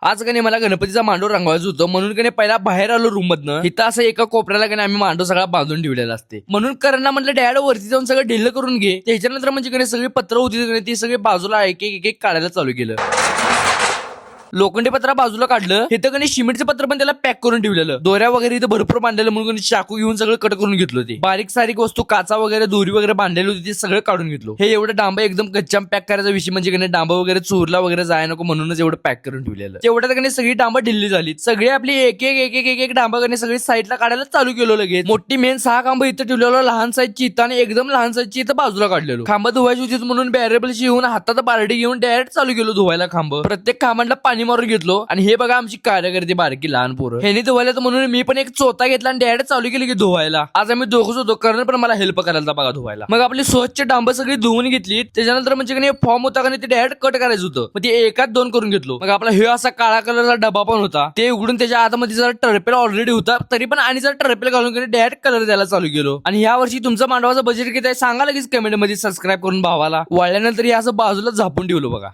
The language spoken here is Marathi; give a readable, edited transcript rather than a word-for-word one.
आज का नाही मला गणपतीचा मांडव रंगवायचं होतं म्हणून का नाही पहिला बाहेर आलो रूम मधनं. इथं असं एका कोपऱ्याला का नाही आम्ही मांडव सगळा बांधून ठेवलेला असते. म्हणून करणा म्हटलं डॅड वरती जाऊन सगळं ढिल्ल करून घे. त्याच्यानंतर म्हणजे का नाही सगळी पत्र होती ती सगळी बाजूला एक काढायला चालू केलं. लोखंडी पत्रा बाजूला काढलं. इथं कणी सिमेंटचं पत्र पण त्याला पॅक करून ठेवलेलं. दोऱ्या वगैरे इथं भरपूर बांधलेलं म्हणून चाकू घेऊन सगळं कट करून घेतलं. ते बारीक सारीक वस्तू काचा वगैरे दोरी वगैरे बांधलेली होती ते सगळं काढून घेतलं. हे एवढं डांबा एकदम कच्चा पॅक करायचा विषय म्हणजे कणी डांबा वगैरे चोरला वगैरे जाय नको म्हणूनच एवढं पॅक करून ठेवलेलं. तेवढ्यात कणी सगळी डांबा ढिल्ली झाली. सगळी आपली एक डांबा कणी सगळी साईडला काढायला चालू केलं. लगेच मोठी मेन 6 खांब इथं ठेवलेलं, लहान साईजची इथं आणि एकदम लहान साईजची इथं बाजूला काढलेलो. खांब धुवायची होती म्हणून बॅरेबलची येऊन हातात बारडी घेऊन डायरेक्ट चालू केलो धुवायला खांब. प्रत्येक खांबांना पाणी मारून घेतलो. आणि हे बघा आमची कार्यकर्ती बारकी लहान पोरं ह्यांनी धुवायला म्हणून मी पण एक चोथा घेतला आणि डायरेक्ट चालू केली की धुवायला. आज आम्ही दोघंच होतो, करण पण मला हेल्प करायला बघा धुवायला. मग आपली स्वच्छ डांब सगळी धुवून घेतली. त्याच्यानंतर म्हणजे फॉर्म होता का ते डायरेक्ट कट करायचं होतं. मग ते एकात 2 करून घेतलो. मग आपला हे असा काळा कलरचा डबा पण होता ते उघडून त्याच्या आतमध्ये जरा टर्पेल ऑलरेडी होता तरी पण आणि जरा टर्पेल घालून डायरेक्ट कलर द्यायला चालू केलो. आणि या वर्षी तुमचं मांडवाचं बजेट किती आहे सांगा लगेच कमेंट मध्ये. सबस्क्राईब करून भावाला वाळल्यानंतर हे असं बाजूला झापून ठेवलो बघा.